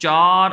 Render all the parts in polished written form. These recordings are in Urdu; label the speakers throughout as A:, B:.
A: 4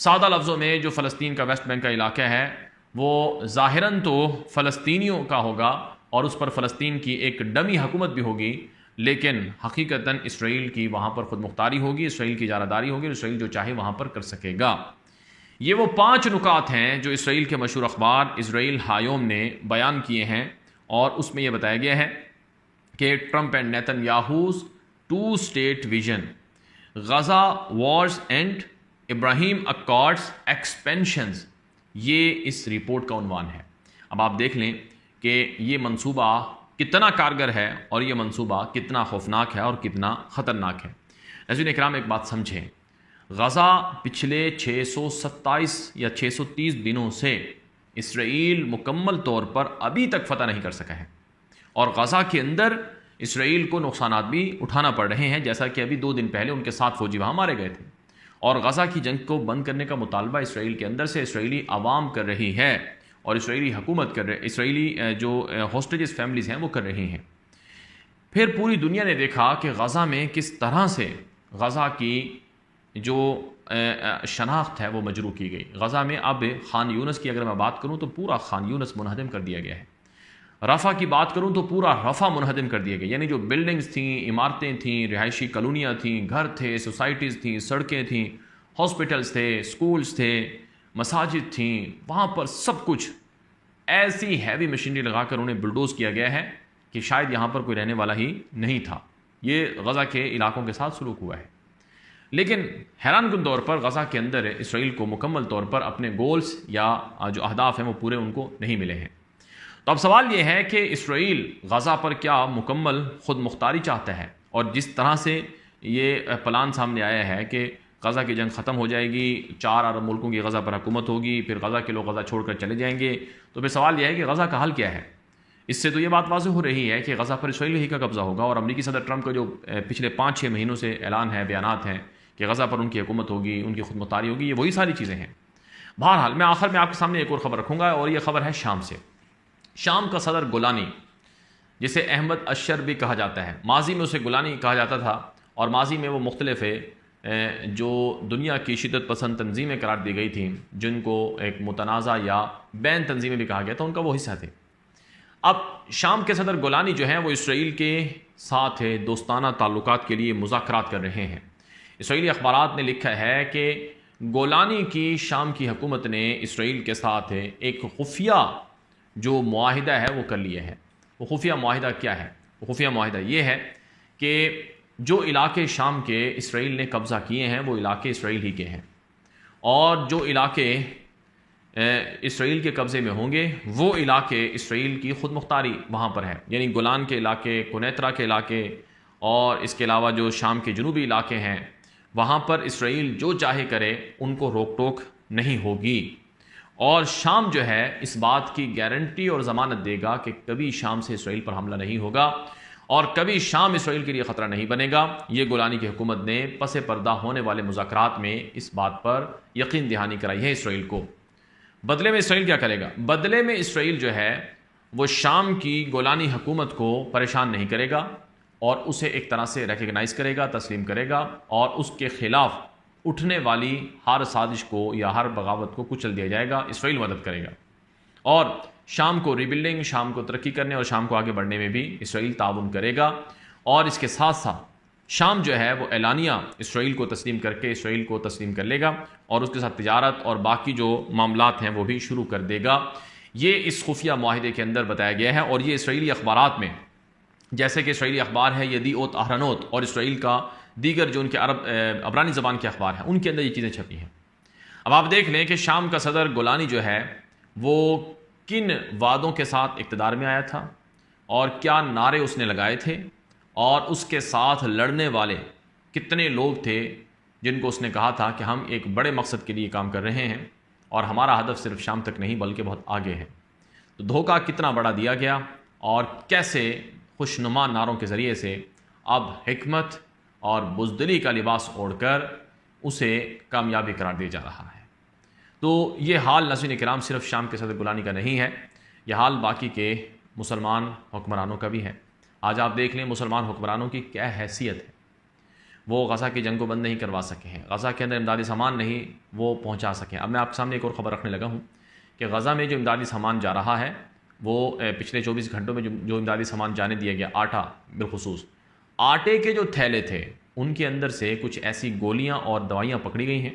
A: سادہ لفظوں میں جو فلسطین کا ویسٹ بینک کا علاقہ ہے وہ ظاہراً تو فلسطینیوں کا ہوگا اور اس پر فلسطین کی ایک ڈمی حکومت بھی ہوگی، لیکن حقیقتاً اسرائیل کی وہاں پر خود مختاری ہوگی، اسرائیل کی اجارہ داری ہوگی، اسرائیل جو چاہے وہاں پر کر سکے گا۔ یہ وہ 5 نکات ہیں جو اسرائیل کے مشہور اخبار اسرائیل ہایوم نے بیان کیے ہیں، اور اس میں یہ بتایا گیا ہے کہ Trump and Netanyahu's 2 state vision, Gaza wars and Abraham accords expansions, یہ اس رپورٹ کا عنوان ہے۔ اب آپ دیکھ لیں کہ یہ منصوبہ کتنا کارگر ہے اور یہ منصوبہ کتنا خوفناک ہے اور کتنا خطرناک ہے۔ ناظرین اکرام، ایک بات سمجھیں، غزہ پچھلے 627 یا 630 دنوں سے اسرائیل مکمل طور پر ابھی تک فتح نہیں کر سکا ہے، اور غزہ کے اندر اسرائیل کو نقصانات بھی اٹھانا پڑ رہے ہیں، جیسا کہ ابھی 2 دن پہلے ان کے 7 فوجی وہاں مارے گئے تھے۔ اور غزہ کی جنگ کو بند کرنے کا مطالبہ اسرائیل کے اندر سے اسرائیلی عوام کر رہی ہے، اور اسرائیلی حکومت کر رہے، اسرائیلی جو ہوسٹیجز فیملیز ہیں وہ کر رہی ہیں۔ پھر پوری دنیا نے دیکھا کہ غزہ میں کس طرح سے غزہ کی جو شناخت ہے وہ مجروح کی گئی۔ غزہ میں اب خان یونس کی اگر میں بات کروں تو پورا خان یونس منہدم کر دیا گیا ہے۔ رفح کی بات کروں تو پورا رفح منہدم کر دیا گیا، یعنی جو بلڈنگز تھیں، عمارتیں تھیں، رہائشی کالونیاں تھیں، گھر تھے، سوسائٹیز تھیں، سڑکیں تھیں، ہاسپٹلز تھے، سکولز تھے، مساجد تھیں، وہاں پر سب کچھ ایسی ہیوی مشینری لگا کر انہیں بلڈوز کیا گیا ہے کہ شاید یہاں پر کوئی رہنے والا ہی نہیں تھا۔ یہ غزہ کے علاقوں کے ساتھ سلوک ہوا ہے۔ لیکن حیران کن طور پر غزہ کے اندر اسرائیل کو مکمل طور پر اپنے گولز یا جو اہداف ہیں وہ پورے ان کو نہیں ملے ہیں۔ تو اب سوال یہ ہے کہ اسرائیل غزہ پر کیا مکمل خود مختاری چاہتا ہے؟ اور جس طرح سے یہ پلان سامنے آیا ہے کہ غزہ کی جنگ ختم ہو جائے گی، 4 عرب ملکوں کی غزہ پر حکومت ہوگی، پھر غزہ کے لوگ غزہ چھوڑ کر چلے جائیں گے، تو پھر سوال یہ ہے کہ غزہ کا حل کیا ہے؟ اس سے تو یہ بات واضح ہو رہی ہے کہ غزہ پر اسرائیل ہی کا قبضہ ہوگا، اور امریکی صدر ٹرمپ کا جو پچھلے 5-6 مہینوں سے اعلان ہے، بیانات ہیں کہ غزہ پر ان کی حکومت ہوگی، ان کی خود مختاری ہوگی، یہ وہی ساری چیزیں ہیں۔ بہرحال میں آخر میں آپ کے سامنے ایک اور خبر رکھوں گا، اور یہ خبر ہے شام سے۔ شام کا صدر گولانی، جسے احمد اشر بھی کہا جاتا ہے، ماضی میں اسے گولانی کہا جاتا تھا، اور ماضی میں وہ مختلف جو دنیا کی شدت پسند تنظیمیں قرار دی گئی تھیں، جن کو ایک متنازع یا بین تنظیمیں بھی کہا گیا تھا، ان کا وہ حصہ تھے۔ اب شام کے صدر گولانی جو ہیں وہ اسرائیل کے ساتھ دوستانہ تعلقات کے لیے مذاکرات کر رہے ہیں۔ اسرائیلی اخبارات نے لکھا ہے کہ گولانی کی شام کی حکومت نے اسرائیل کے ساتھ ایک خفیہ جو معاہدہ ہے وہ کر لیا ہے۔ وہ خفیہ معاہدہ کیا ہے؟ وہ خفیہ معاہدہ یہ ہے کہ جو علاقے شام کے اسرائیل نے قبضہ کیے ہیں وہ علاقے اسرائیل ہی کے ہیں، اور جو علاقے اسرائیل کے قبضے میں ہوں گے وہ علاقے اسرائیل کی خود مختاری وہاں پر ہے، یعنی گولان کے علاقے، کنیترا کے علاقے، اور اس کے علاوہ جو شام کے جنوبی علاقے ہیں وہاں پر اسرائیل جو چاہے کرے، ان کو روک ٹوک نہیں ہوگی۔ اور شام جو ہے اس بات کی گارنٹی اور ضمانت دے گا کہ کبھی شام سے اسرائیل پر حملہ نہیں ہوگا، اور کبھی شام اسرائیل کے لیے خطرہ نہیں بنے گا۔ یہ گولانی کی حکومت نے پس پردہ ہونے والے مذاکرات میں اس بات پر یقین دہانی کرائی ہے اسرائیل کو۔ بدلے میں اسرائیل کیا کرے گا؟ بدلے میں اسرائیل جو ہے وہ شام کی گولانی حکومت کو پریشان نہیں کرے گا، اور اسے ایک طرح سے ریکگنائز کرے گا، تسلیم کرے گا، اور اس کے خلاف اٹھنے والی ہر سازش کو یا ہر بغاوت کو کچل دیا جائے گا، اسرائیل مدد کرے گا۔ اور شام کو ریبلڈنگ، شام کو ترقی کرنے اور شام کو آگے بڑھنے میں بھی اسرائیل تعاون کرے گا، اور اس کے ساتھ ساتھ شام جو ہے وہ اعلانیہ اسرائیل کو تسلیم کر کے اسرائیل کو تسلیم کر لے گا، اور اس کے ساتھ تجارت اور باقی جو معاملات ہیں وہ بھی شروع کر دے گا۔ یہ اس خفیہ معاہدے کے اندر بتایا گیا ہے، اور یہ اسرائیلی اخبارات میں، جیسے کہ اسرائیلی اخبار ہے یدیعوت اہرنوت، اور اسرائیل کا دیگر جو ان کے عبرانی زبان کے اخبار ہیں، ان کے اندر یہ چیزیں چھپی ہیں۔ اب آپ دیکھ لیں کہ شام کا صدر گولانی جو ہے وہ کن وعدوں کے ساتھ اقتدار میں آیا تھا، اور کیا نعرے اس نے لگائے تھے، اور اس کے ساتھ لڑنے والے کتنے لوگ تھے جن کو اس نے کہا تھا کہ ہم ایک بڑے مقصد کے لیے کام کر رہے ہیں، اور ہمارا ہدف صرف شام تک نہیں بلکہ بہت آگے ہے۔ تو دھوکہ کتنا بڑا دیا گیا، اور کیسے خوشنما نعروں کے ذریعے سے اب حکمت اور بزدلی کا لباس اوڑھ کر اسے کامیابی قرار دیا جا رہا ہے۔ تو یہ حال ناظرین کرام صرف شام کے صدر گولانی کا نہیں ہے، یہ حال باقی کے مسلمان حکمرانوں کا بھی ہے۔ آج آپ دیکھ لیں مسلمان حکمرانوں کی کیا حیثیت ہے۔ وہ غزہ کی جنگ کو بند نہیں کروا سکے ہیں، غزہ کے اندر امدادی سامان نہیں وہ پہنچا سکیں۔ اب میں آپ کے سامنے ایک اور خبر رکھنے لگا ہوں کہ غزہ میں جو امدادی سامان جا رہا ہے وہ پچھلے 24 گھنٹوں میں جو امدادی سامان جانے دیا گیا، آٹا بالخصوص، آٹے کے جو تھیلے تھے ان کے اندر سے کچھ ایسی گولیاں اور دوائیاں پکڑی گئی ہیں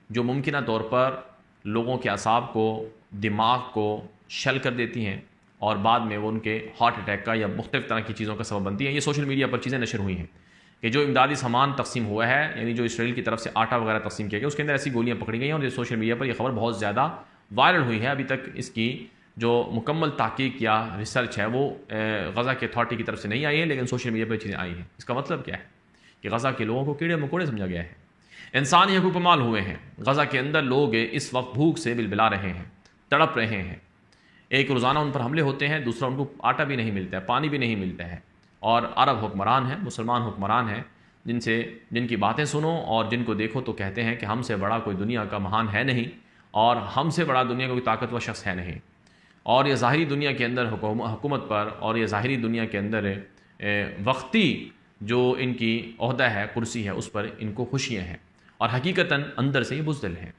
A: جو ممکنہ طور پر لوگوں کے اعصاب کو، دماغ کو شل کر دیتی ہیں اور بعد میں وہ ان کے ہارٹ اٹیک کا یا مختلف طرح کی چیزوں کا سبب بنتی ہیں۔ یہ سوشل میڈیا پر چیزیں نشر ہوئی ہیں کہ جو امدادی سامان تقسیم ہوا ہے، یعنی جو اسرائیل کی طرف سے آٹا وغیرہ تقسیم کیا گیا، اس کے اندر ایسی گولیاں پکڑی گئی ہیں، اور یہ سوشل میڈیا پر یہ خبر بہت زیادہ وائرل ہوئی ہے۔ ابھی تک اس کی جو مکمل تحقیق یا ریسرچ ہے وہ غزہ کے اتھارٹی کی طرف سے نہیں آئی ہے، لیکن سوشل میڈیا پر چیزیں آئی ہیں۔ اس کا مطلب کیا ہے کہ غزہ کے لوگوں کو کیڑے مکوڑے سمجھا گیا ہے، انسانی حقوق پامال ہوئے ہیں۔ غزہ کے اندر لوگ اس وقت بھوک سے بلبلا رہے ہیں، تڑپ رہے ہیں، ایک روزانہ ان پر حملے ہوتے ہیں، دوسرا ان کو آٹا بھی نہیں ملتا ہے، پانی بھی نہیں ملتا ہے، اور عرب حکمران ہیں، مسلمان حکمران ہیں، جن کی باتیں سنو اور جن کو دیکھو تو کہتے ہیں کہ ہم سے بڑا کوئی دنیا کا مہان ہے نہیں، اور ہم سے بڑا دنیا کا کوئی طاقتور شخص ہے نہیں، اور یہ ظاہری دنیا کے اندر حکومت پر اور یہ ظاہری دنیا کے اندر وقتی جو ان کی عہدہ ہے، کرسی ہے، اس پر ان کو خوشیاں ہیں، اور حقیقتاً اندر سے یہ بزدل ہیں۔